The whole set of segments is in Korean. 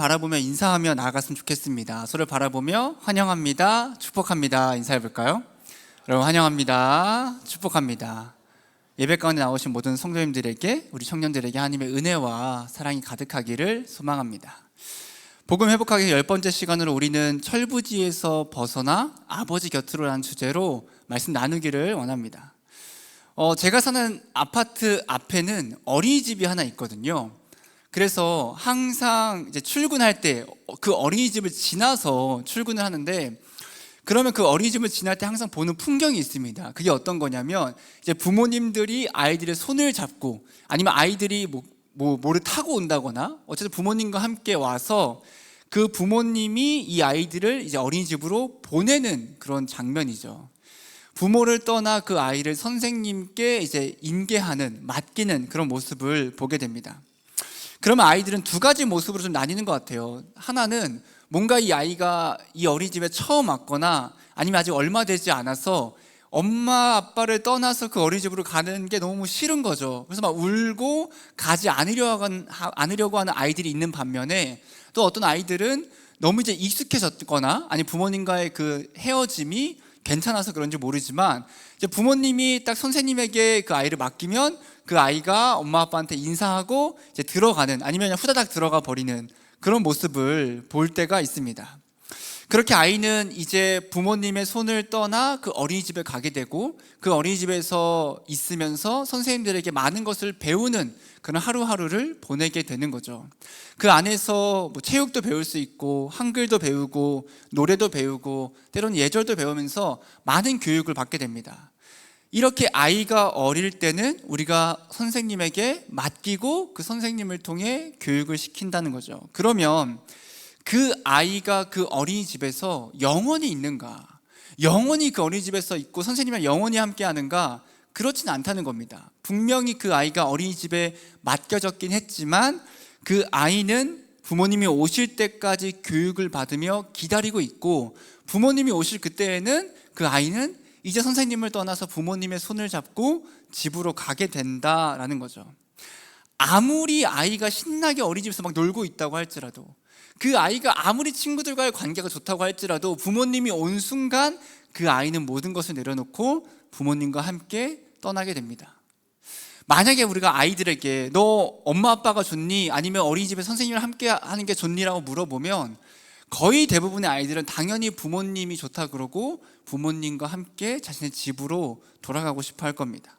바라보며 인사하며 나아갔으면 좋겠습니다. 서로 바라보며 환영합니다, 축복합니다 인사해 볼까요? 여러분 환영합니다, 축복합니다. 예배 가운데 나오신 모든 성도님들에게, 우리 청년들에게 하나님의 은혜와 사랑이 가득하기를 소망합니다. 복음 회복하기 10번째 시간으로 우리는 철부지에서 벗어나 아버지 곁으로 라는 주제로 말씀 나누기를 원합니다. 제가 사는 아파트 앞에는 어린이집이 하나 있거든요. 그래서 항상 이제 출근할 때 그 어린이집을 지나서 출근을 하는데, 그러면 그 어린이집을 지날 때 항상 보는 풍경이 있습니다. 그게 어떤 거냐면, 이제 부모님들이 아이들의 손을 잡고, 아니면 아이들이 뭐를 타고 온다거나, 어쨌든 부모님과 함께 와서 그 부모님이 이 아이들을 이제 어린이집으로 보내는 그런 장면이죠. 부모를 떠나 그 아이를 선생님께 이제 인계하는, 맡기는 그런 모습을 보게 됩니다. 그러면 아이들은 두 가지 모습으로 좀 나뉘는 것 같아요. 하나는 뭔가 이 아이가 이 어린이집에 처음 왔거나, 아니면 아직 얼마 되지 않아서 엄마 아빠를 떠나서 그 어린이집으로 가는 게 너무 싫은 거죠. 그래서 막 울고 가지 않으려고 하는 아이들이 있는 반면에, 또 어떤 아이들은 너무 이제 익숙해졌거나, 아니 부모님과의 그 헤어짐이 괜찮아서 그런지 모르지만, 이제 부모님이 딱 선생님에게 그 아이를 맡기면 그 아이가 엄마 아빠한테 인사하고 이제 들어가는, 아니면 그냥 후다닥 들어가 버리는 그런 모습을 볼 때가 있습니다. 그렇게 아이는 이제 부모님의 손을 떠나 그 어린이집에 가게 되고, 그 어린이집에서 있으면서 선생님들에게 많은 것을 배우는 그런 하루하루를 보내게 되는 거죠. 그 안에서 뭐 체육도 배울 수 있고, 한글도 배우고, 노래도 배우고, 때로는 예절도 배우면서 많은 교육을 받게 됩니다. 이렇게 아이가 어릴 때는 우리가 선생님에게 맡기고 그 선생님을 통해 교육을 시킨다는 거죠. 그러면 그 아이가 그 어린이집에서 영원히 있는가? 영원히 그 어린이집에서 있고 선생님이랑 영원히 함께 하는가? 그렇지는 않다는 겁니다. 분명히 그 아이가 어린이집에 맡겨졌긴 했지만, 그 아이는 부모님이 오실 때까지 교육을 받으며 기다리고 있고, 부모님이 오실 그때에는 그 아이는 이제 선생님을 떠나서 부모님의 손을 잡고 집으로 가게 된다라는 거죠. 아무리 아이가 신나게 어린이집에서 막 놀고 있다고 할지라도, 그 아이가 아무리 친구들과의 관계가 좋다고 할지라도, 부모님이 온 순간 그 아이는 모든 것을 내려놓고 부모님과 함께 떠나게 됩니다. 만약에 우리가 아이들에게 너 엄마 아빠가 좋니? 아니면 어린이집에 선생님이랑 함께 하는 게 좋니? 라고 물어보면 거의 대부분의 아이들은 당연히 부모님이 좋다 그러고 부모님과 함께 자신의 집으로 돌아가고 싶어 할 겁니다.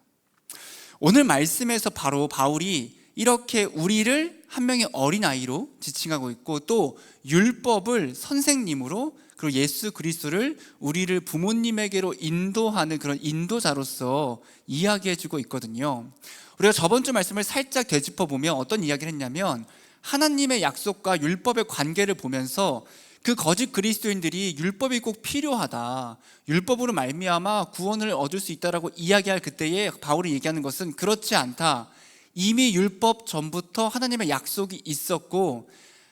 오늘 말씀에서 바로 바울이 이렇게 우리를 한 명의 어린아이로 지칭하고 있고, 또 율법을 선생님으로, 그리고 예수 그리스도를 우리를 부모님에게로 인도하는 그런 인도자로서 이야기해주고 있거든요. 우리가 저번 주 말씀을 살짝 되짚어보면 어떤 이야기를 했냐면, 하나님의 약속과 율법의 관계를 보면서 그 거짓 그리스도인들이 율법이 꼭 필요하다, 율법으로 말미암아 구원을 얻을 수 있다라고 이야기할 그때에 바울이 얘기하는 것은 그렇지 않다. 이미 율법 전부터 하나님의 약속이 있었고,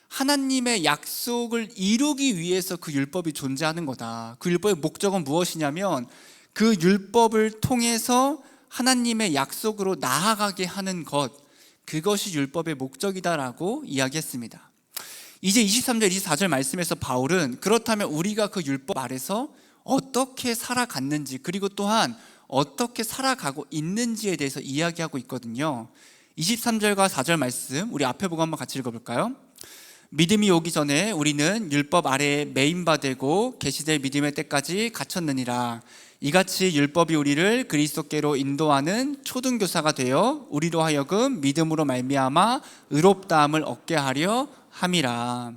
하나님의 약속을 이루기 위해서 그 율법이 존재하는 거다. 그 율법의 목적은 무엇이냐면, 그 율법을 통해서 하나님의 약속으로 나아가게 하는 것, 그것이 율법의 목적이다라고 이야기했습니다. 이제 23절, 24절 말씀에서 바울은 그렇다면 우리가 그 율법 아래서 어떻게 살아갔는지, 그리고 또한 어떻게 살아가고 있는지에 대해서 이야기하고 있거든요. 23절과 4절 말씀 우리 앞에 보고 한번 같이 읽어볼까요? 믿음이 오기 전에 우리는 율법 아래에 매인바 되고 계시될 믿음의 때까지 갇혔느니라. 이같이 율법이 우리를 그리스도께로 인도하는 초등교사가 되어 우리로 하여금 믿음으로 말미암아 의롭다함을 얻게 하려 함이라.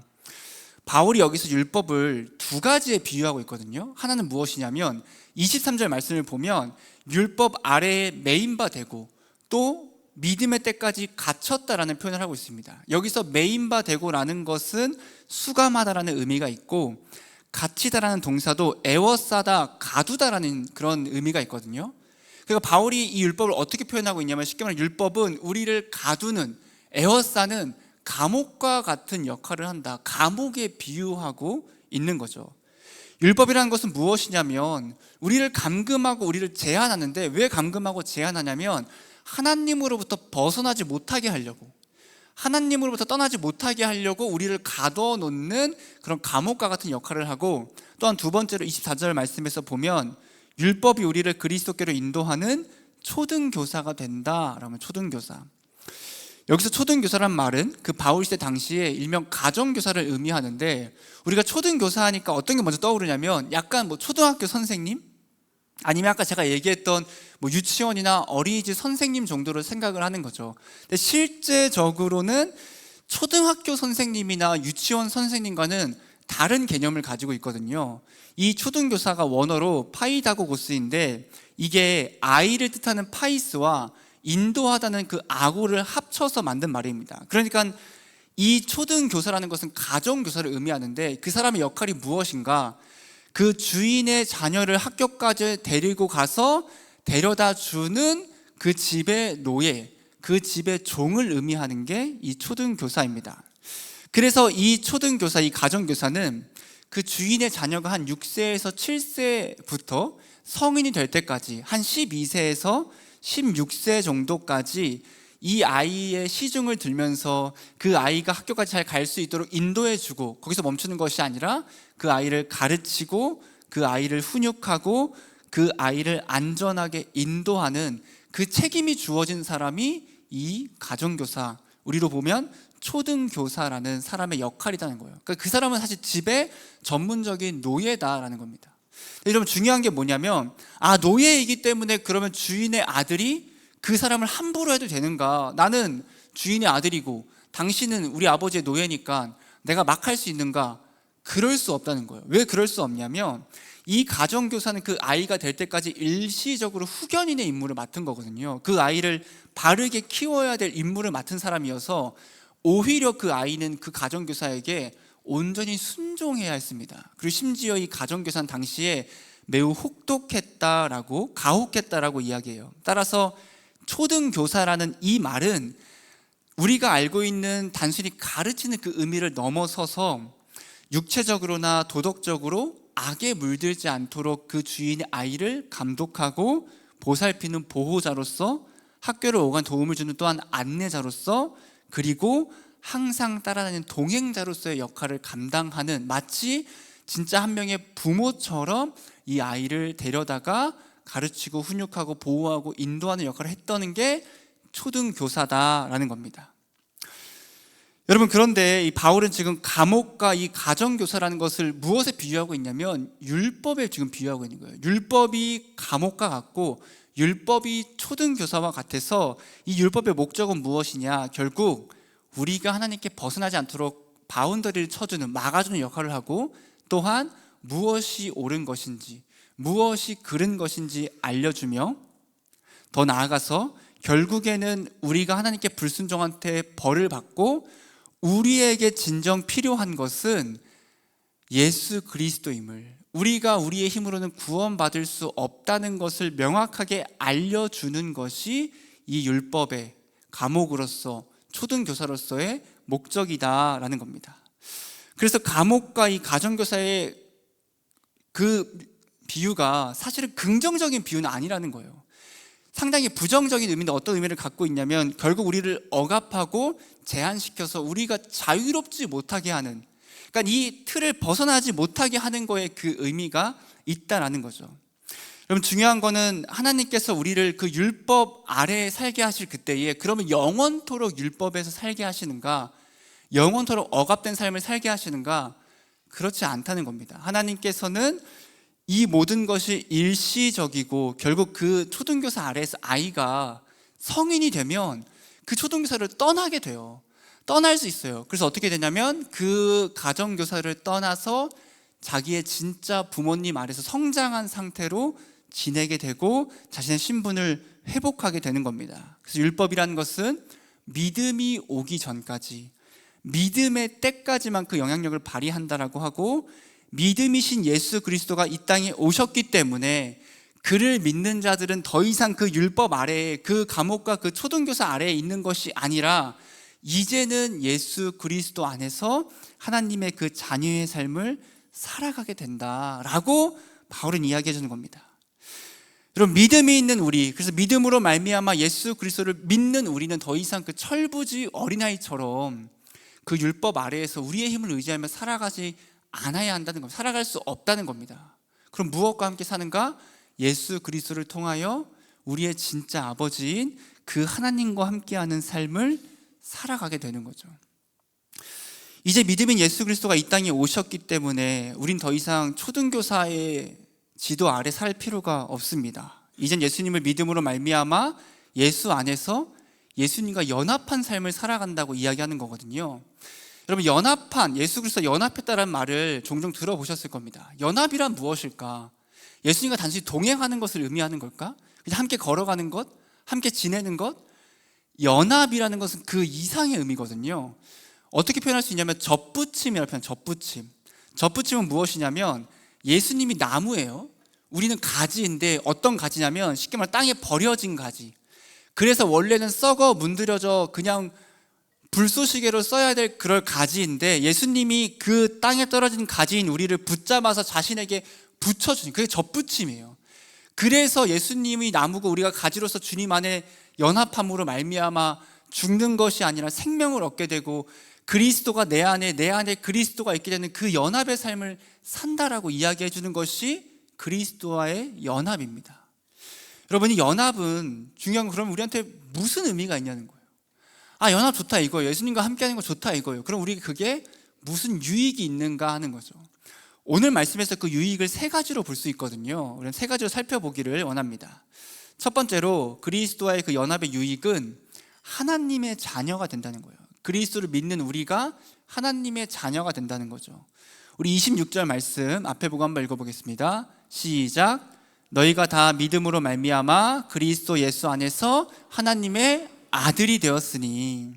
바울이 여기서 율법을 두 가지에 비유하고 있거든요. 하나는 무엇이냐면, 23절 말씀을 보면 율법 아래에 매인바 되고 또 믿음의 때까지 갇혔다라는 표현을 하고 있습니다. 여기서 매인바 되고라는 것은 수감하다라는 의미가 있고, 갇히다라는 동사도 에워싸다, 가두다라는 그런 의미가 있거든요. 그러니까 바울이 이 율법을 어떻게 표현하고 있냐면, 쉽게 말하면 율법은 우리를 가두는, 에워싸는 감옥과 같은 역할을 한다. 감옥에 비유하고 있는 거죠. 율법이라는 것은 무엇이냐면, 우리를 감금하고 우리를 제한하는데, 왜 감금하고 제한하냐면 하나님으로부터 벗어나지 못하게 하려고, 하나님으로부터 떠나지 못하게 하려고 우리를 가둬놓는 그런 감옥과 같은 역할을 하고, 또한 두 번째로 24절 말씀에서 보면 율법이 우리를 그리스도께로 인도하는 초등교사가 된다라면 초등교사. 여기서 초등교사란 말은 그 바울 시대 당시에 일명 가정교사를 의미하는데, 우리가 초등교사 하니까 어떤 게 먼저 떠오르냐면 약간 초등학교 선생님, 아니면 아까 제가 얘기했던 유치원이나 어린이집 선생님 정도로 생각을 하는 거죠. 근데 실제적으로는 초등학교 선생님이나 유치원 선생님과는 다른 개념을 가지고 있거든요. 이 초등교사가 원어로 파이다고고스인데, 이게 아이를 뜻하는 파이스와 인도하다는 그 아고를 합쳐서 만든 말입니다. 그러니까 이 초등교사라는 것은 가정교사를 의미하는데, 그 사람의 역할이 무엇인가? 그 주인의 자녀를 학교까지 데리고 가서 데려다 주는 그 집의 노예, 그 집의 종을 의미하는 게 이 초등교사입니다. 그래서 이 초등교사, 이 가정교사는 그 주인의 자녀가 한 6세에서 7세부터 성인이 될 때까지, 한 12세에서 16세 정도까지 이 아이의 시중을 들면서 그 아이가 학교까지 잘 갈 수 있도록 인도해주고, 거기서 멈추는 것이 아니라 그 아이를 가르치고 그 아이를 훈육하고 그 아이를 안전하게 인도하는 그 책임이 주어진 사람이 이 가정교사, 우리로 보면 초등교사라는 사람의 역할이라는 거예요. 그러니까 그 사람은 사실 집의 전문적인 노예다라는 겁니다. 여러분, 중요한 게 뭐냐면, 노예이기 때문에 그러면 주인의 아들이 그 사람을 함부로 해도 되는가? 나는 주인의 아들이고 당신은 우리 아버지의 노예니까 내가 막 할 수 있는가? 그럴 수 없다는 거예요. 왜 그럴 수 없냐면, 이 가정교사는 그 아이가 될 때까지 일시적으로 후견인의 임무를 맡은 거거든요. 그 아이를 바르게 키워야 될 임무를 맡은 사람이어서 오히려 그 아이는 그 가정교사에게 온전히 순종해야 했습니다. 그리고 심지어 이 가정교사는 당시에 매우 혹독했다라고, 가혹했다라고 이야기해요. 따라서 초등교사라는 이 말은 우리가 알고 있는 단순히 가르치는 그 의미를 넘어서서 육체적으로나 도덕적으로 악에 물들지 않도록 그 주인의 아이를 감독하고 보살피는 보호자로서, 학교를 오간 도움을 주는 또한 안내자로서, 그리고 항상 따라다니는 동행자로서의 역할을 감당하는, 마치 진짜 한 명의 부모처럼 이 아이를 데려다가 가르치고 훈육하고 보호하고 인도하는 역할을 했다는 게 초등교사다라는 겁니다. 여러분, 그런데 이 바울은 지금 감옥과 이 가정교사라는 것을 무엇에 비유하고 있냐면 율법에 지금 비유하고 있는 거예요. 율법이 감옥과 같고 율법이 초등교사와 같아서 이 율법의 목적은 무엇이냐? 결국 우리가 하나님께 벗어나지 않도록 바운더리를 쳐주는, 막아주는 역할을 하고, 또한 무엇이 옳은 것인지 무엇이 그른 것인지 알려주며, 더 나아가서 결국에는 우리가 하나님께 불순종한 테 벌을 받고 우리에게 진정 필요한 것은 예수 그리스도임을, 우리가 우리의 힘으로는 구원받을 수 없다는 것을 명확하게 알려주는 것이 이 율법의 감옥으로서, 초등교사로서의 목적이다라는 겁니다. 그래서 감옥과 이 가정교사의 그 비유가 사실은 긍정적인 비유는 아니라는 거예요. 상당히 부정적인 의미인데, 어떤 의미를 갖고 있냐면 결국 우리를 억압하고 제한시켜서 우리가 자유롭지 못하게 하는, 그러니까 이 틀을 벗어나지 못하게 하는 거에 그 의미가 있다라는 거죠. 여러분, 중요한 거는 하나님께서 우리를 그 율법 아래에 살게 하실 그때에, 그러면 영원토록 율법에서 살게 하시는가, 영원토록 억압된 삶을 살게 하시는가? 그렇지 않다는 겁니다. 하나님께서는 이 모든 것이 일시적이고 결국 그 초등교사 아래에서 아이가 성인이 되면 그 초등교사를 떠나게 돼요. 떠날 수 있어요. 그래서 어떻게 되냐면 그 가정교사를 떠나서 자기의 진짜 부모님 아래서 성장한 상태로 지내게 되고 자신의 신분을 회복하게 되는 겁니다. 그래서 율법이라는 것은 믿음이 오기 전까지, 믿음의 때까지만 그 영향력을 발휘한다라고 하고, 믿음이신 예수 그리스도가 이 땅에 오셨기 때문에 그를 믿는 자들은 더 이상 그 율법 아래에, 그 감옥과 그 초등교사 아래에 있는 것이 아니라 이제는 예수 그리스도 안에서 하나님의 그 자녀의 삶을 살아가게 된다라고 바울은 이야기해 주는 겁니다. 여러분, 믿음이 있는 우리, 그래서 믿음으로 말미암아 예수 그리스도를 믿는 우리는 더 이상 그 철부지 어린아이처럼 그 율법 아래에서 우리의 힘을 의지하며 살아가지 않아야 한다는 겁니다. 살아갈 수 없다는 겁니다. 그럼 무엇과 함께 사는가? 예수 그리스도를 통하여 우리의 진짜 아버지인 그 하나님과 함께하는 삶을 살아가게 되는 거죠. 이제 믿음인 예수 그리스도가 이 땅에 오셨기 때문에 우린 더 이상 초등교사의 지도 아래 살 필요가 없습니다. 이젠 예수님을 믿음으로 말미암아 예수 안에서 예수님과 연합한 삶을 살아간다고 이야기하는 거거든요. 여러분, 연합한, 예수 그리스도 연합했다는 말을 종종 들어보셨을 겁니다. 연합이란 무엇일까? 예수님과 단순히 동행하는 것을 의미하는 걸까? 그냥 함께 걸어가는 것? 함께 지내는 것? 연합이라는 것은 그 이상의 의미거든요. 어떻게 표현할 수 있냐면 접붙임이라고 표현. 접붙임은 무엇이냐면 예수님이 나무예요. 우리는 가지인데 어떤 가지냐면 쉽게 말해 땅에 버려진 가지. 그래서 원래는 썩어 문드려져 그냥 불쏘시개로 써야 될 그럴 가지인데 예수님이 그 땅에 떨어진 가지인 우리를 붙잡아서 자신에게 붙여주는, 그게 접붙임이에요. 그래서 예수님이 나무고 우리가 가지로서 주님 안에 연합함으로 말미암아 죽는 것이 아니라 생명을 얻게 되고 그리스도가 내 안에 그리스도가 있게 되는 그 연합의 삶을 산다라고 이야기해 주는 것이 그리스도와의 연합입니다. 여러분, 이 연합은 중요한 건 그러면 우리한테 무슨 의미가 있냐는 거예요. 아, 연합 좋다 이거예요. 예수님과 함께하는 거 좋다 이거예요. 그럼 우리 그게 무슨 유익이 있는가 하는 거죠. 오늘 말씀에서 그 유익을 세 가지로 볼 수 있거든요. 우리는 세 가지로 살펴보기를 원합니다. 첫 번째로 그리스도와의 그 연합의 유익은 하나님의 자녀가 된다는 거예요. 그리스도를 믿는 우리가 하나님의 자녀가 된다는 거죠. 우리 26절 말씀 앞에 보고 한번 읽어보겠습니다. 시작. 너희가 다 믿음으로 말미암아 그리스도 예수 안에서 하나님의 아들이 되었으니.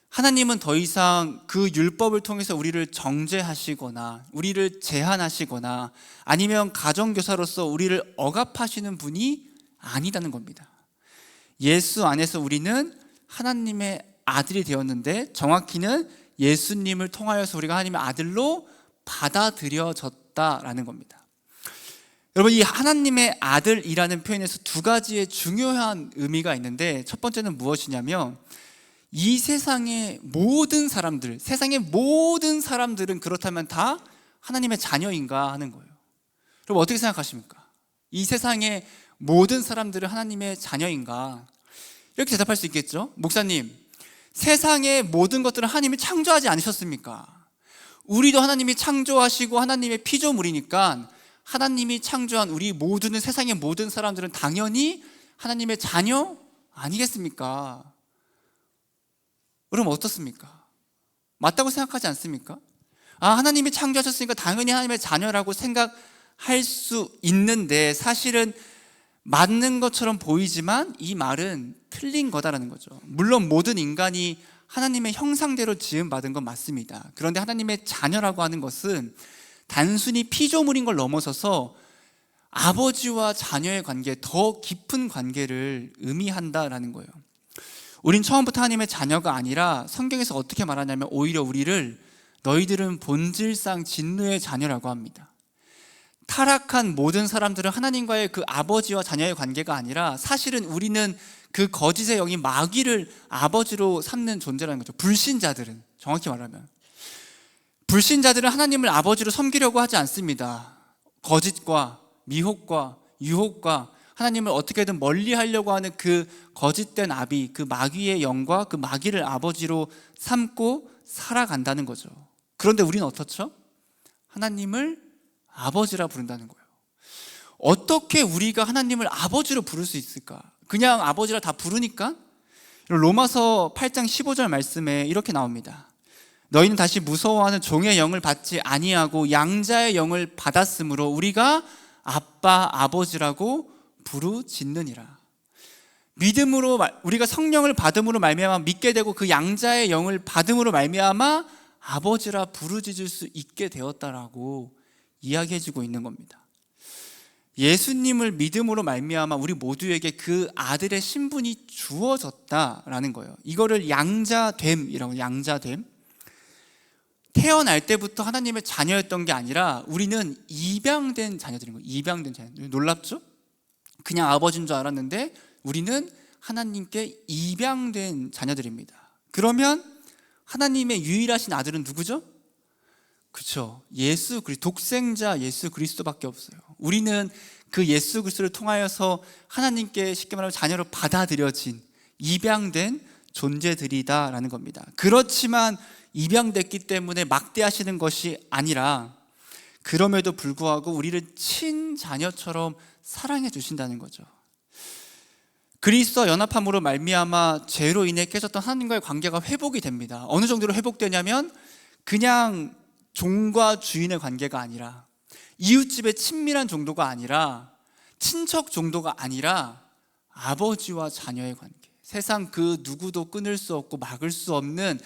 하나님은 더 이상 그 율법을 통해서 우리를 정죄하시거나 우리를 제한하시거나 아니면 가정교사로서 우리를 억압하시는 분이 아니다는 겁니다. 예수 안에서 우리는 하나님의 아들이 되었는데 정확히는 예수님을 통하여서 우리가 하나님의 아들로 받아들여졌다라는 겁니다. 여러분, 이 하나님의 아들이라는 표현에서 두 가지의 중요한 의미가 있는데 첫 번째는 무엇이냐면 이 세상의 모든 사람들은 그렇다면 다 하나님의 자녀인가 하는 거예요. 여러분, 어떻게 생각하십니까? 이 세상의 모든 사람들은 하나님의 자녀인가? 이렇게 대답할 수 있겠죠? 목사님, 세상의 모든 것들은 하나님이 창조하지 않으셨습니까? 우리도 하나님이 창조하시고 하나님의 피조물이니까 하나님이 창조한 우리 모두는, 세상의 모든 사람들은 당연히 하나님의 자녀 아니겠습니까? 여러분, 어떻습니까? 맞다고 생각하지 않습니까? 아, 하나님이 창조하셨으니까 당연히 하나님의 자녀라고 생각할 수 있는데 사실은 맞는 것처럼 보이지만 이 말은 틀린 거다라는 거죠. 물론 모든 인간이 하나님의 형상대로 지음받은 건 맞습니다. 그런데 하나님의 자녀라고 하는 것은 단순히 피조물인 걸 넘어서서 아버지와 자녀의 관계, 더 깊은 관계를 의미한다라는 거예요. 우린 처음부터 하나님의 자녀가 아니라 성경에서 어떻게 말하냐면 오히려 우리를 너희들은 본질상 진노의 자녀라고 합니다. 타락한 모든 사람들은 하나님과의 그 아버지와 자녀의 관계가 아니라 사실은 우리는 그 거짓의 영이 마귀를 아버지로 삼는 존재라는 거죠. 불신자들은, 정확히 말하면 불신자들은 하나님을 아버지로 섬기려고 하지 않습니다. 거짓과 미혹과 유혹과 하나님을 어떻게든 멀리하려고 하는 그 거짓된 아비, 그 마귀의 영과 그 마귀를 아버지로 삼고 살아간다는 거죠. 그런데 우리는 어떻죠? 하나님을 아버지라 부른다는 거예요. 어떻게 우리가 하나님을 아버지로 부를 수 있을까? 그냥 아버지라 다 부르니까? 로마서 8장 15절 말씀에 이렇게 나옵니다. 너희는 다시 무서워하는 종의 영을 받지 아니하고 양자의 영을 받았으므로 우리가 아빠, 아버지라고 부르짖느니라. 믿음으로 우리가 성령을 받음으로 말미암아 믿게 되고 그 양자의 영을 받음으로 말미암아 아버지라 부르짖을 수 있게 되었다라고 이야기해주고 있는 겁니다. 예수님을 믿음으로 말미암아 우리 모두에게 그 아들의 신분이 주어졌다라는 거예요. 이거를 양자됨이라고, 양자됨. 태어날 때부터 하나님의 자녀였던 게 아니라 우리는 입양된 자녀들인 거예요. 입양된 자녀. 놀랍죠? 그냥 아버지인 줄 알았는데 우리는 하나님께 입양된 자녀들입니다. 그러면 하나님의 유일하신 아들은 누구죠? 그렇죠. 예수 그리스도, 독생자 예수 그리스도밖에 없어요. 우리는 그 예수 그리스도를 통하여서 하나님께 쉽게 말하면 자녀로 받아들여진 입양된 존재들이다라는 겁니다. 그렇지만 입양됐기 때문에 막대하시는 것이 아니라 그럼에도 불구하고 우리를 친자녀처럼 사랑해 주신다는 거죠. 그리스도와 연합함으로 말미암아 죄로 인해 깨졌던 하나님과의 관계가 회복이 됩니다. 어느 정도로 회복되냐면 그냥 종과 주인의 관계가 아니라 이웃집의 친밀한 정도가 아니라 친척 정도가 아니라 아버지와 자녀의 관계, 세상 그 누구도 끊을 수 없고 막을 수 없는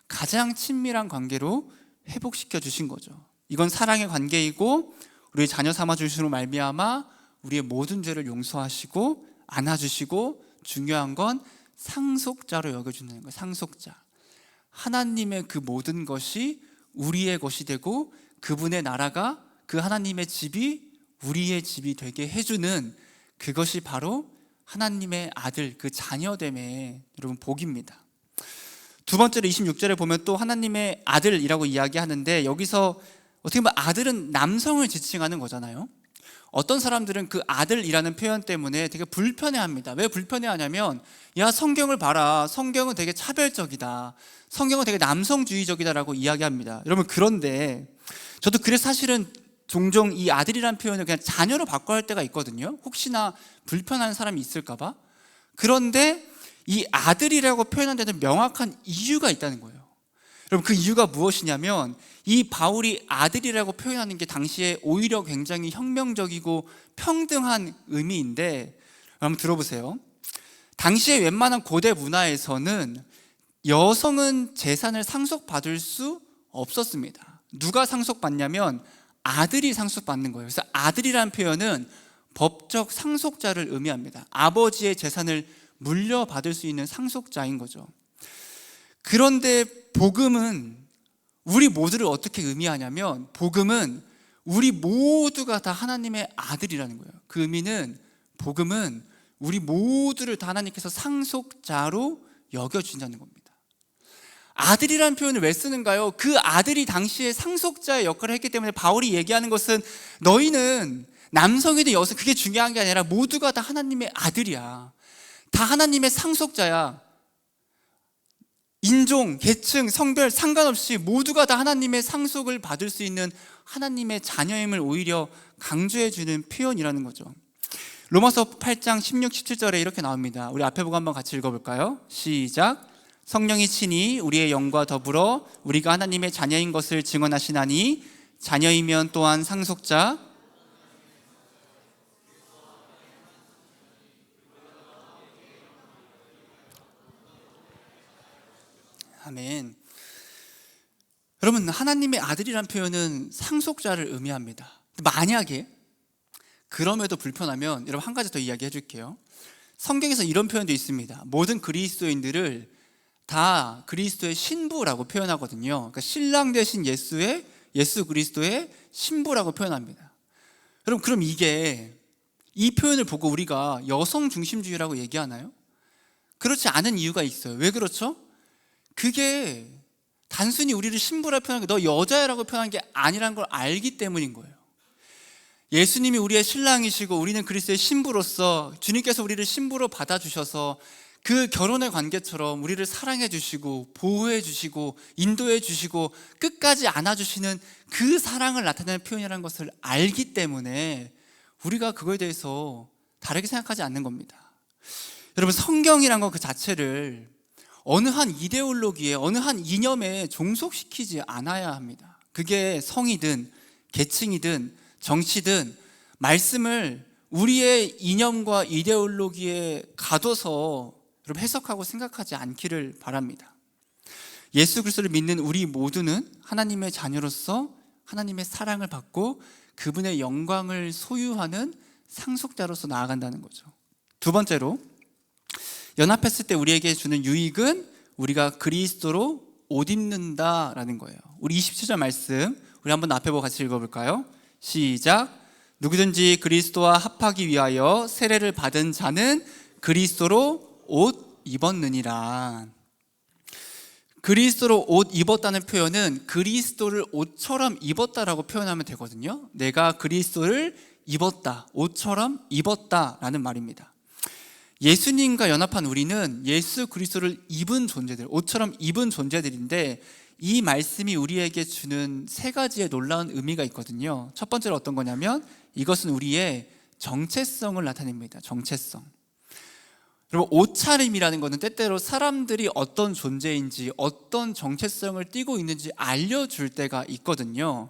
가장 친밀한 관계로 회복시켜 주신 거죠. 이건 사랑의 관계이고 우리 자녀 삼아 주심으로 말미암아 우리의 모든 죄를 용서하시고 안아주시고 중요한 건 상속자로 여겨주는 거예요. 상속자. 하나님의 그 모든 것이 우리의 것이 되고 그분의 나라가 그 하나님의 집이 우리의 집이 되게 해주는 그것이 바로 하나님의 아들, 그 자녀됨의 여러분 복입니다. 두 번째로 26절에 보면 또 하나님의 아들이라고 이야기하는데 여기서 어떻게 보면 아들은 남성을 지칭하는 거잖아요. 어떤 사람들은 그 아들이라는 표현 때문에 되게 불편해합니다. 왜 불편해하냐면 야 성경을 봐라, 성경은 되게 차별적이다, 성경은 되게 남성주의적이다라고 이야기합니다. 여러분 그런데 저도 그래서 사실은 종종 이 아들이라는 표현을 그냥 자녀로 바꿔야 할 때가 있거든요. 혹시나 불편한 사람이 있을까 봐. 그런데 이 아들이라고 표현한 데는 명확한 이유가 있다는 거예요. 여러분 그 이유가 무엇이냐면 이 바울이 아들이라고 표현하는 게 당시에 오히려 굉장히 혁명적이고 평등한 의미인데 한번 들어보세요. 당시에 웬만한 고대 문화에서는 여성은 재산을 상속받을 수 없었습니다. 누가 상속받냐면 아들이 상속받는 거예요. 그래서 아들이라는 표현은 법적 상속자를 의미합니다. 아버지의 재산을 물려받을 수 있는 상속자인 거죠. 그런데 복음은 우리 모두를 어떻게 의미하냐면 복음은 우리 모두가 다 하나님의 아들이라는 거예요. 그 의미는 복음은 우리 모두를 다 하나님께서 상속자로 여겨주신다는 겁니다. 아들이라는 표현을 왜 쓰는가요? 그 아들이 당시에 상속자의 역할을 했기 때문에 바울이 얘기하는 것은 너희는 남성이든 여성 그게 중요한 게 아니라 모두가 다 하나님의 아들이야. 다 하나님의 상속자야. 인종, 계층, 성별 상관없이 모두가 다 하나님의 상속을 받을 수 있는 하나님의 자녀임을 오히려 강조해주는 표현이라는 거죠. 로마서 8장 16, 17절에 이렇게 나옵니다. 우리 앞에 보고 한번 같이 읽어볼까요? 시작. 성령이 친히 우리의 영과 더불어 우리가 하나님의 자녀인 것을 증언하시나니 자녀이면 또한 상속자 아멘. 여러분 하나님의 아들이란 표현은 상속자를 의미합니다. 만약에 그럼에도 불편하면 여러분 한 가지 더 이야기해 줄게요. 성경에서 이런 표현도 있습니다. 모든 그리스도인들을 다 그리스도의 신부라고 표현하거든요. 그러니까 신랑 되신 예수 그리스도의 신부라고 표현합니다. 여러분 그럼 이 표현을 보고 우리가 여성 중심주의라고 얘기하나요? 그렇지 않은 이유가 있어요. 왜 그렇죠? 그게 단순히 우리를 신부라고 표현한 게 너 여자야라고 표현한 게 아니라는 걸 알기 때문인 거예요. 예수님이 우리의 신랑이시고 우리는 그리스도의 신부로서 주님께서 우리를 신부로 받아주셔서 그 결혼의 관계처럼 우리를 사랑해 주시고 보호해 주시고 인도해 주시고 끝까지 안아주시는 그 사랑을 나타내는 표현이라는 것을 알기 때문에 우리가 그거에 대해서 다르게 생각하지 않는 겁니다. 여러분 성경이란 것 그 자체를 어느 한 이데올로기에 어느 한 이념에 종속시키지 않아야 합니다. 그게 성이든 계층이든 정치든 말씀을 우리의 이념과 이데올로기에 가둬서 여러분 해석하고 생각하지 않기를 바랍니다. 예수 그리스도를 믿는 우리 모두는 하나님의 자녀로서 하나님의 사랑을 받고 그분의 영광을 소유하는 상속자로서 나아간다는 거죠. 두 번째로 연합했을 때 우리에게 주는 유익은 우리가 그리스도로 옷 입는다라는 거예요. 우리 27절 말씀 우리 한번 앞에 보고 같이 읽어볼까요? 시작. 누구든지 그리스도와 합하기 위하여 세례를 받은 자는 그리스도로 옷 입었느니라. 그리스도로 옷 입었다는 표현은 그리스도를 옷처럼 입었다라고 표현하면 되거든요. 내가 그리스도를 입었다, 옷처럼 입었다라는 말입니다. 예수님과 연합한 우리는 예수 그리스도를 입은 존재들, 옷처럼 입은 존재들인데, 이 말씀이 우리에게 주는 세 가지의 놀라운 의미가 있거든요. 첫 번째로 어떤 거냐면 이것은 우리의 정체성을 나타냅니다. 정체성. 그리고 옷차림이라는 것은 때때로 사람들이 어떤 존재인지, 어떤 정체성을 띠고 있는지 알려줄 때가 있거든요.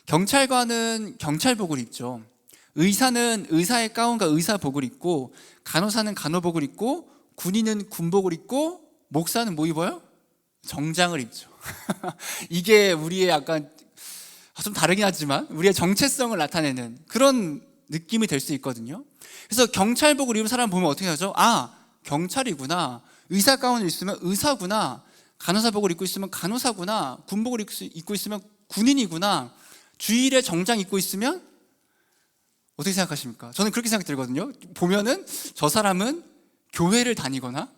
경찰관은 경찰복을 입죠. 의사는 의사의 가운과 의사복을 입고, 간호사는 간호복을 입고, 군인은 군복을 입고, 목사는 뭐 입어요? 정장을 입죠. 이게 우리의 약간 좀 다르긴 하지만 우리의 정체성을 나타내는 그런 느낌이 될 수 있거든요. 그래서 경찰복을 입은 사람 보면 어떻게 하죠? 아, 경찰이구나. 의사 가운을 입으면 의사구나. 간호사복을 입고 있으면 간호사구나. 군복을 입고 있으면 군인이구나. 주일에 정장 입고 있으면 어떻게 생각하십니까? 저는 그렇게 생각이 들거든요. 보면은 저 사람은 교회를 다니거나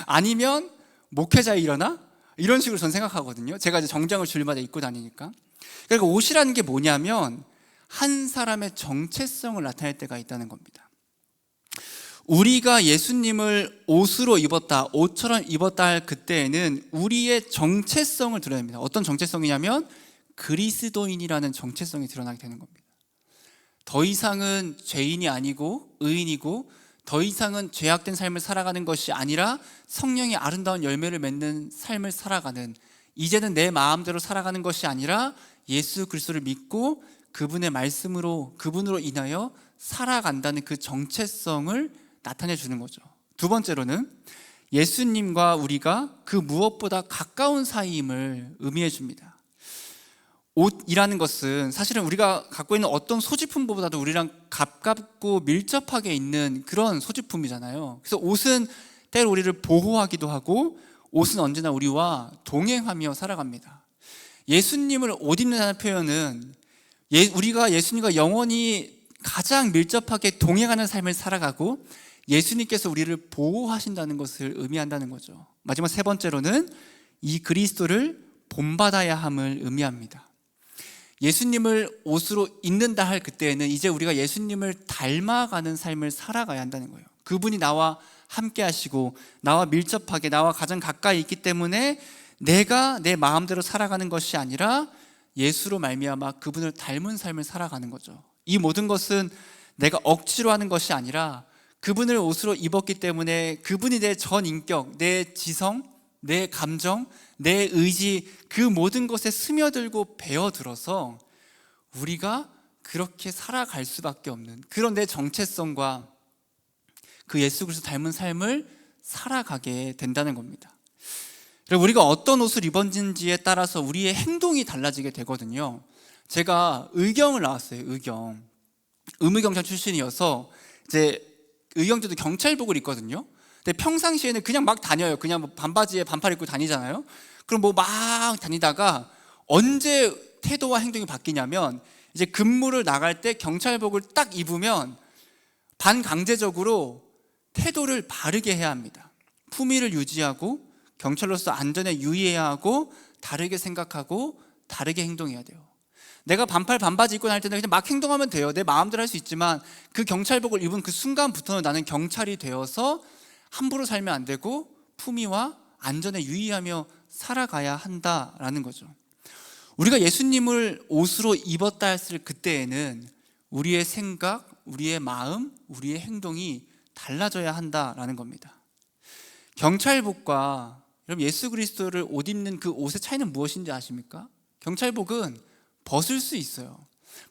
아니면 목회자이려나? 이런 식으로 저는 생각하거든요. 제가 이제 정장을 주일마다 입고 다니니까. 그러니까 옷이라는 게 뭐냐면 한 사람의 정체성을 나타낼 때가 있다는 겁니다. 우리가 예수님을 옷으로 입었다, 옷처럼 입었다 할 그때에는 우리의 정체성을 드러냅니다. 어떤 정체성이냐면 그리스도인이라는 정체성이 드러나게 되는 겁니다. 더 이상은 죄인이 아니고 의인이고, 더 이상은 죄악된 삶을 살아가는 것이 아니라 성령의 아름다운 열매를 맺는 삶을 살아가는, 이제는 내 마음대로 살아가는 것이 아니라 예수 그리스도를 믿고 그분의 말씀으로, 그분으로 인하여 살아간다는 그 정체성을 나타내 주는 거죠. 두 번째로는 예수님과 우리가 그 무엇보다 가까운 사이임을 의미해 줍니다. 옷이라는 것은 사실은 우리가 갖고 있는 어떤 소지품보다도 우리랑 가깝고 밀접하게 있는 그런 소지품이잖아요. 그래서 옷은 때로 우리를 보호하기도 하고, 옷은 언제나 우리와 동행하며 살아갑니다. 예수님을 옷 입는다는 표현은 우리가 예수님과 영원히 가장 밀접하게 동행하는 삶을 살아가고 예수님께서 우리를 보호하신다는 것을 의미한다는 거죠. 마지막 세 번째로는 이 그리스도를 본받아야 함을 의미합니다. 예수님을 옷으로 입는다 할 그때에는 이제 우리가 예수님을 닮아가는 삶을 살아가야 한다는 거예요. 그분이 나와 함께 하시고 나와 밀접하게, 나와 가장 가까이 있기 때문에 내가 내 마음대로 살아가는 것이 아니라 예수로 말미암아 그분을 닮은 삶을 살아가는 거죠. 이 모든 것은 내가 억지로 하는 것이 아니라 그분을 옷으로 입었기 때문에 그분이 내 전 인격, 내 지성, 내 감정, 내 의지, 그 모든 것에 스며들고 배어들어서 우리가 그렇게 살아갈 수밖에 없는 그런 내 정체성과 그 예수 그리스도 닮은 삶을 살아가게 된다는 겁니다. 그리고 우리가 어떤 옷을 입었는지에 따라서 우리의 행동이 달라지게 되거든요. 제가 의경을 나왔어요. 의무경찰 출신이어서 이제 의경제도 경찰복을 입거든요. 근데 평상시에는 그냥 막 다녀요. 그냥 뭐 반바지에 반팔 입고 다니잖아요. 그럼 뭐 막 다니다가 언제 태도와 행동이 바뀌냐면 이제 근무를 나갈 때 경찰복을 딱 입으면 반강제적으로 태도를 바르게 해야 합니다. 품위를 유지하고 경찰로서 안전에 유의해야 하고 다르게 생각하고 다르게 행동해야 돼요. 내가 반팔 반바지 입고 다닐 때는 그냥 막 행동하면 돼요. 내 마음대로 할 수 있지만 그 경찰복을 입은 그 순간부터는 나는 경찰이 되어서 함부로 살면 안 되고 품위와 안전에 유의하며 살아가야 한다라는 거죠. 우리가 예수님을 옷으로 입었다 했을 그때에는 우리의 생각, 우리의 마음, 우리의 행동이 달라져야 한다라는 겁니다. 경찰복과 여러분 예수 그리스도를 옷 입는 그 옷의 차이는 무엇인지 아십니까? 경찰복은 벗을 수 있어요.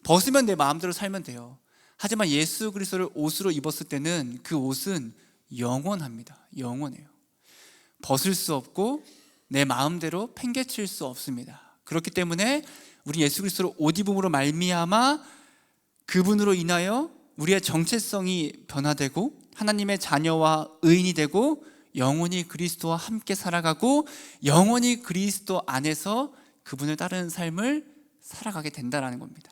벗으면 내 마음대로 살면 돼요. 하지만 예수 그리스도를 옷으로 입었을 때는 그 옷은 영원합니다. 영원해요. 벗을 수 없고 내 마음대로 팽개칠 수 없습니다. 그렇기 때문에 우리 예수 그리스도를 옷 입음으로 말미암아 그분으로 인하여 우리의 정체성이 변화되고 하나님의 자녀와 의인이 되고 영원히 그리스도와 함께 살아가고 영원히 그리스도 안에서 그분을 따르는 삶을 살아가게 된다는 겁니다.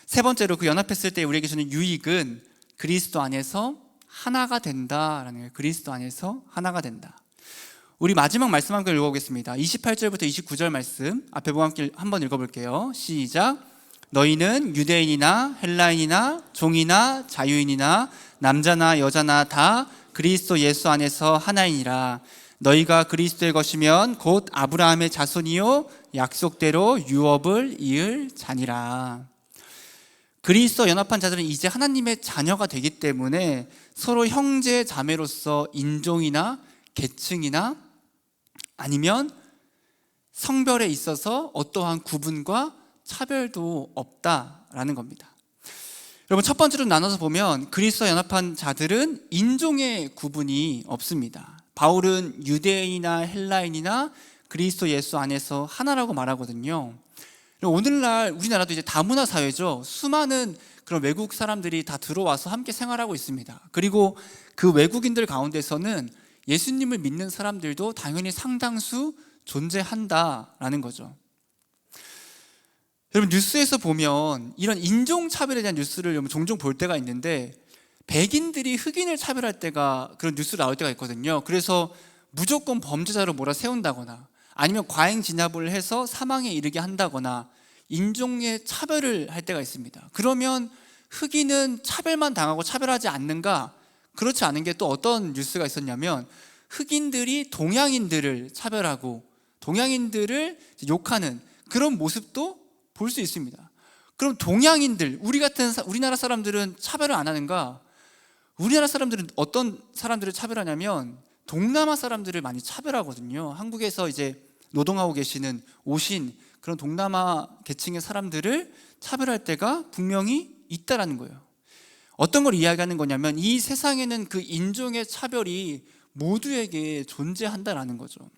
세 번째로 그 연합했을 때 우리에게 주는 유익은 그리스도 안에서 하나가 된다라는 거예요. 그리스도 안에서 하나가 된다. 우리 마지막 말씀 함께 읽어보겠습니다. 28절부터 29절 말씀 앞에 보고 함께 한번 읽어볼게요. 시작. 너희는 유대인이나 헬라인이나 종이나 자유인이나 남자나 여자나 다 그리스도 예수 안에서 하나이니라. 너희가 그리스도의 것이면 곧 아브라함의 자손이요 약속대로 유업을 이을 자니라. 그리스도 연합한 자들은 이제 하나님의 자녀가 되기 때문에 서로 형제 자매로서 인종이나 계층이나 아니면 성별에 있어서 어떠한 구분과 차별도 없다라는 겁니다. 여러분, 첫 번째로 나눠서 보면 그리스도 연합한 자들은 인종의 구분이 없습니다. 바울은 유대인이나 헬라인이나 그리스도 예수 안에서 하나라고 말하거든요. 오늘날 우리나라도 이제 다문화 사회죠. 수많은 그런 외국 사람들이 다 들어와서 함께 생활하고 있습니다. 그리고 그 외국인들 가운데서는 예수님을 믿는 사람들도 당연히 상당수 존재한다라는 거죠. 여러분, 뉴스에서 보면 이런 인종차별에 대한 뉴스를 종종 볼 때가 있는데 백인들이 흑인을 차별할 때가 그런 뉴스가 나올 때가 있거든요. 그래서 무조건 범죄자로 몰아세운다거나 아니면 과잉 진압을 해서 사망에 이르게 한다거나 인종의 차별을 할 때가 있습니다. 그러면 흑인은 차별만 당하고 차별하지 않는가? 그렇지 않은 게 또 어떤 뉴스가 있었냐면 흑인들이 동양인들을 차별하고 동양인들을 욕하는 그런 모습도 볼 수 있습니다. 그럼 동양인들, 우리나라 사람들은 차별을 안 하는가? 우리나라 사람들은 어떤 사람들을 차별하냐면 동남아 사람들을 많이 차별하거든요. 한국에서 이제 노동하고 계시는 오신 그런 동남아 계층의 사람들을 차별할 때가 분명히 있다라는 거예요. 어떤 걸 이야기하는 거냐면 이 세상에는 그 인종의 차별이 모두에게 존재한다라는 거죠.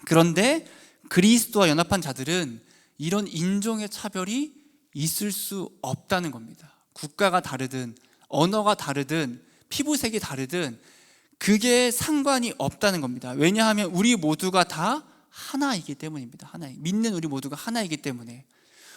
그런데 그리스도와 연합한 자들은 이런 인종의 차별이 있을 수 없다는 겁니다. 국가가 다르든 언어가 다르든 피부색이 다르든 그게 상관이 없다는 겁니다. 왜냐하면 우리 모두가 다 하나이기 때문입니다. 믿는 우리 모두가 하나이기 때문에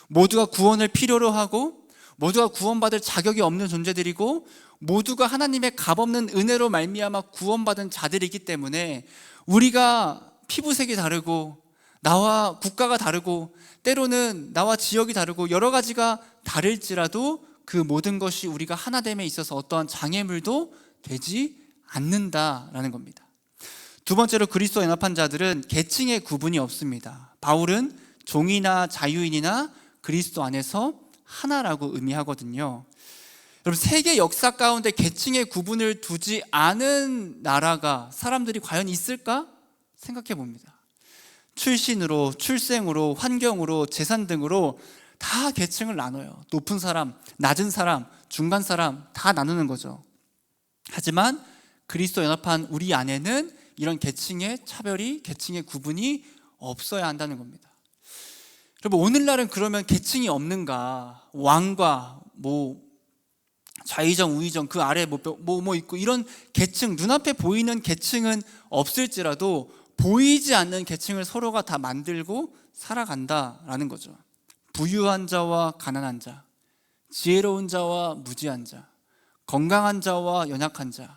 모두가 구원을 필요로 하고 모두가 구원받을 자격이 없는 존재들이고 모두가 하나님의 값없는 은혜로 말미암아 구원받은 자들이기 때문에 우리가 피부색이 다르고 나와 국가가 다르고 때로는 나와 지역이 다르고 여러 가지가 다를지라도 그 모든 것이 우리가 하나됨에 있어서 어떠한 장애물도 되지 않는다라는 겁니다. 두 번째로 그리스도와 연합한 자들은 계층의 구분이 없습니다. 바울은 종이나 자유인이나 그리스도 안에서 하나라고 의미하거든요. 여러분, 세계 역사 가운데 계층의 구분을 두지 않은 나라가 사람들이 과연 있을까? 생각해 봅니다. 출신으로, 출생으로, 환경으로, 재산 등으로 다 계층을 나눠요. 높은 사람, 낮은 사람, 중간 사람 다 나누는 거죠. 하지만 그리스도 연합한 우리 안에는 이런 계층의 차별이, 계층의 구분이 없어야 한다는 겁니다. 여러분, 오늘날은 그러면 계층이 없는가? 왕과 좌의정, 우의정 그 아래 뭐 있고 이런 계층, 눈앞에 보이는 계층은 없을지라도 보이지 않는 계층을 서로가 다 만들고 살아간다라는 거죠. 부유한 자와 가난한 자, 지혜로운 자와 무지한 자, 건강한 자와 연약한 자,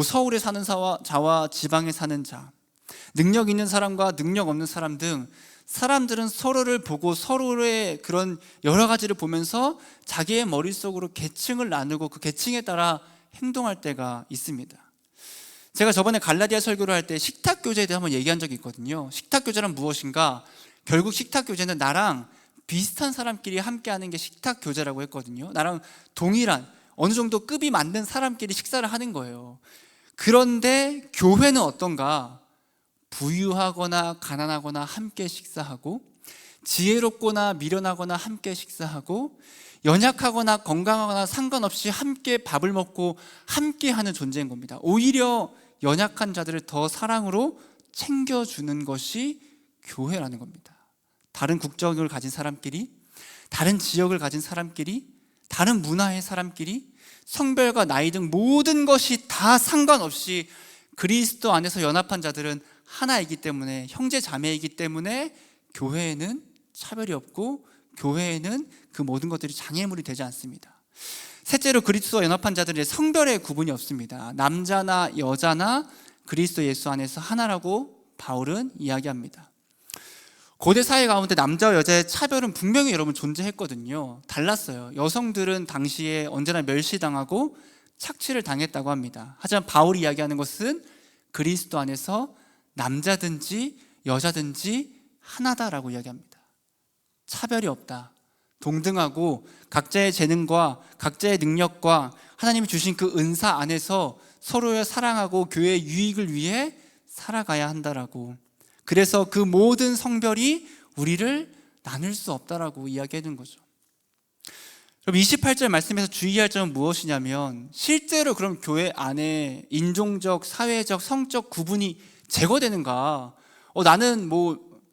서울에 사는 자와 지방에 사는 자, 능력 있는 사람과 능력 없는 사람 등 사람들은 서로를 보고 서로의 그런 여러 가지를 보면서 자기의 머릿속으로 계층을 나누고 그 계층에 따라 행동할 때가 있습니다. 제가 저번에 갈라디아 설교를 할 때 식탁 교제에 대해 한번 얘기한 적이 있거든요. 식탁 교제란 무엇인가? 결국 식탁 교제는 나랑 비슷한 사람끼리 함께하는 게 식탁 교제라고 했거든요. 나랑 동일한 어느 정도 급이 맞는 사람끼리 식사를 하는 거예요. 그런데 교회는 어떤가? 부유하거나 가난하거나 함께 식사하고, 지혜롭거나 미련하거나 함께 식사하고, 연약하거나 건강하거나 상관없이 함께 밥을 먹고 함께 하는 존재인 겁니다. 오히려 연약한 자들을 더 사랑으로 챙겨주는 것이 교회라는 겁니다. 다른 국적을 가진 사람끼리, 다른 지역을 가진 사람끼리, 다른 문화의 사람끼리, 성별과 나이 등 모든 것이 다 상관없이 그리스도 안에서 연합한 자들은 하나이기 때문에, 형제 자매이기 때문에 교회에는 차별이 없고 교회에는 그 모든 것들이 장애물이 되지 않습니다. 셋째로 그리스도와 연합한 자들의 성별의 구분이 없습니다. 남자나 여자나 그리스도 예수 안에서 하나라고 바울은 이야기합니다. 고대 사회 가운데 남자와 여자의 차별은 분명히 여러분 존재했거든요. 달랐어요. 여성들은 당시에 언제나 멸시당하고 착취를 당했다고 합니다. 하지만 바울이 이야기하는 것은 그리스도 안에서 남자든지 여자든지 하나다라고 이야기합니다. 차별이 없다. 동등하고 각자의 재능과 각자의 능력과 하나님이 주신 그 은사 안에서 서로를 사랑하고 교회의 유익을 위해 살아가야 한다라고. 그래서 그 모든 성별이 우리를 나눌 수 없다라고 이야기하는 거죠. 그럼 28절 말씀에서 주의할 점은 무엇이냐면, 실제로 그럼 교회 안에 인종적, 사회적, 성적 구분이 제거되는가? 나는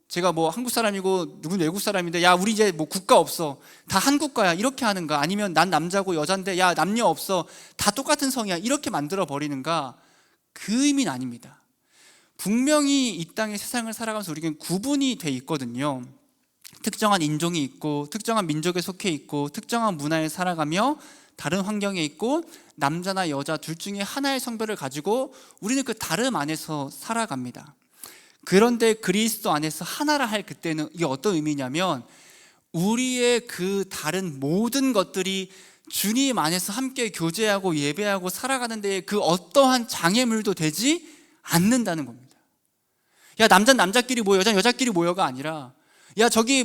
제가 한국 사람이고 누군 외국 사람인데, 야, 우리 이제 국가 없어, 다 한 국가야, 이렇게 하는가? 아니면 난 남자고 여잔데, 야, 남녀 없어, 다 똑같은 성이야, 이렇게 만들어 버리는가? 그 의미는 아닙니다. 분명히 이 땅의 세상을 살아가면서 우리에겐 구분이 돼 있거든요. 특정한 인종이 있고, 특정한 민족에 속해 있고, 특정한 문화에 살아가며 다른 환경에 있고, 남자나 여자 둘 중에 하나의 성별을 가지고 우리는 그 다름 안에서 살아갑니다. 그런데 그리스도 안에서 하나라 할 그때는 이게 어떤 의미냐면, 우리의 그 다른 모든 것들이 주님 안에서 함께 교제하고 예배하고 살아가는 데에 그 어떠한 장애물도 되지 않는다는 겁니다. 야, 남자는 남자끼리 모여, 여자는 여자끼리 모여가 아니라, 야, 저기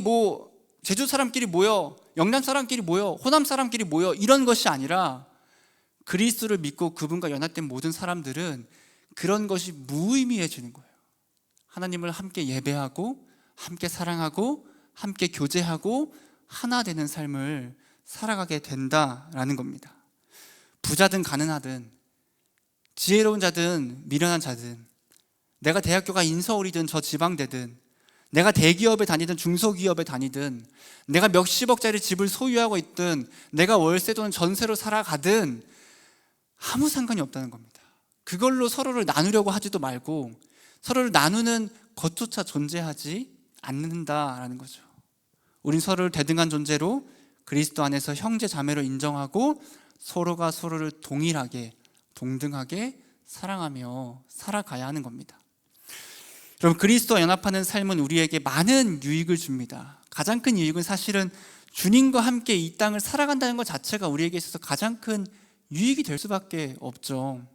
제주 사람끼리 모여, 영남 사람끼리 모여, 호남 사람끼리 모여, 이런 것이 아니라 그리스도를 믿고 그분과 연합된 모든 사람들은 그런 것이 무의미해지는 거예요. 하나님을 함께 예배하고 함께 사랑하고 함께 교제하고 하나 되는 삶을 살아가게 된다라는 겁니다. 부자든 가난하든, 지혜로운 자든 미련한 자든, 내가 대학교가 인서울이든 저 지방대든, 내가 대기업에 다니든 중소기업에 다니든, 내가 몇십억짜리 집을 소유하고 있든, 내가 월세 또는 전세로 살아가든 아무 상관이 없다는 겁니다. 그걸로 서로를 나누려고 하지도 말고 서로를 나누는 것조차 존재하지 않는다라는 거죠. 우린 서로를 대등한 존재로 그리스도 안에서 형제 자매로 인정하고 서로가 서로를 동일하게 동등하게 사랑하며 살아가야 하는 겁니다. 여러분, 그리스도와 연합하는 삶은 우리에게 많은 유익을 줍니다. 가장 큰 유익은 사실은 주님과 함께 이 땅을 살아간다는 것 자체가 우리에게 있어서 가장 큰 유익이 될 수밖에 없죠.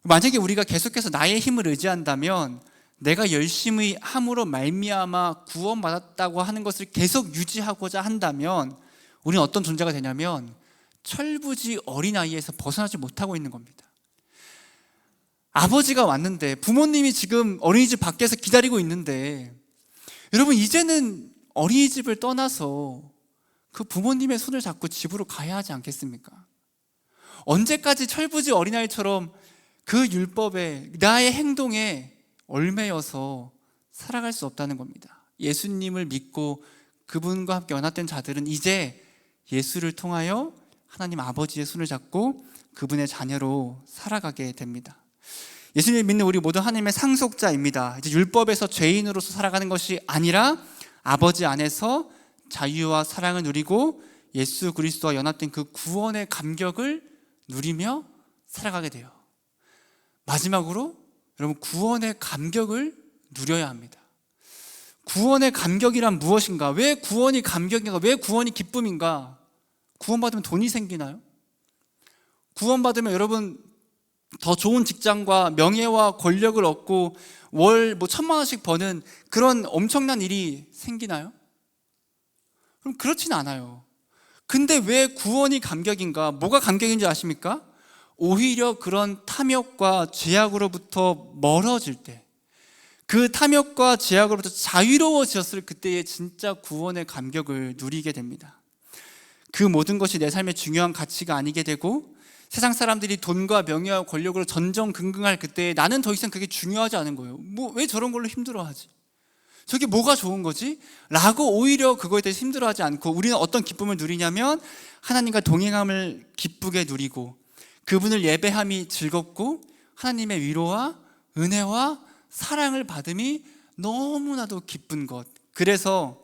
만약에 우리가 계속해서 나의 힘을 의지한다면, 내가 열심히 함으로 말미암아 구원받았다고 하는 것을 계속 유지하고자 한다면 우리는 어떤 존재가 되냐면 철부지 어린아이에서 벗어나지 못하고 있는 겁니다. 아버지가 왔는데, 부모님이 지금 어린이집 밖에서 기다리고 있는데, 여러분, 이제는 어린이집을 떠나서 그 부모님의 손을 잡고 집으로 가야 하지 않겠습니까? 언제까지 철부지 어린아이처럼 그 율법에, 나의 행동에 얽매여서 살아갈 수 없다는 겁니다. 예수님을 믿고 그분과 함께 연합된 자들은 이제 예수를 통하여 하나님 아버지의 손을 잡고 그분의 자녀로 살아가게 됩니다. 예수님을 믿는 우리 모두 하나님의 상속자입니다. 이제 율법에서 죄인으로서 살아가는 것이 아니라 아버지 안에서 자유와 사랑을 누리고 예수 그리스도와 연합된 그 구원의 감격을 누리며 살아가게 돼요. 마지막으로 여러분, 구원의 감격을 누려야 합니다. 구원의 감격이란 무엇인가? 왜 구원이 감격인가? 왜 구원이 기쁨인가? 구원받으면 돈이 생기나요? 구원받으면 여러분 더 좋은 직장과 명예와 권력을 얻고 월 1,000만 원씩 버는 그런 엄청난 일이 생기나요? 그럼 그렇진 않아요. 근데 왜 구원이 감격인가? 뭐가 감격인지 아십니까? 오히려 그런 탐욕과 죄악으로부터 멀어질 때, 그 탐욕과 죄악으로부터 자유로워졌을 그때의 진짜 구원의 감격을 누리게 됩니다. 그 모든 것이 내 삶의 중요한 가치가 아니게 되고, 세상 사람들이 돈과 명예와 권력으로 전전긍긍할 그때에 나는 더 이상 그게 중요하지 않은 거예요. 왜 저런 걸로 힘들어하지? 저게 뭐가 좋은 거지? 라고 오히려 그거에 대해서 힘들어하지 않고 우리는 어떤 기쁨을 누리냐면 하나님과 동행함을 기쁘게 누리고 그분을 예배함이 즐겁고 하나님의 위로와 은혜와 사랑을 받음이 너무나도 기쁜 것. 그래서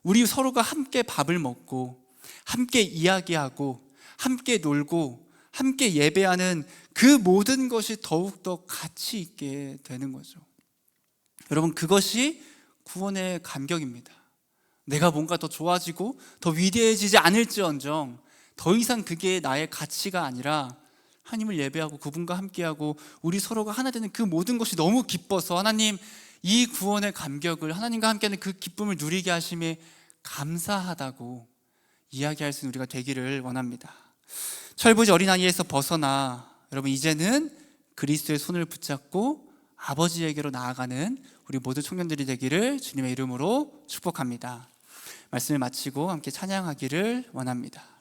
우리 서로가 함께 밥을 먹고 함께 이야기하고 함께 놀고 함께 예배하는 그 모든 것이 더욱더 가치 있게 되는 거죠. 여러분, 그것이 구원의 감격입니다. 내가 뭔가 더 좋아지고 더 위대해지지 않을지언정 더 이상 그게 나의 가치가 아니라 하나님을 예배하고 그분과 함께하고 우리 서로가 하나 되는 그 모든 것이 너무 기뻐서 하나님, 이 구원의 감격을, 하나님과 함께하는 그 기쁨을 누리게 하심에 감사하다고 이야기할 수 있는 우리가 되기를 원합니다. 철부지 어린아이에서 벗어나 여러분 이제는 그리스도의 손을 붙잡고 아버지에게로 나아가는 우리 모두 청년들이 되기를 주님의 이름으로 축복합니다. 말씀을 마치고 함께 찬양하기를 원합니다.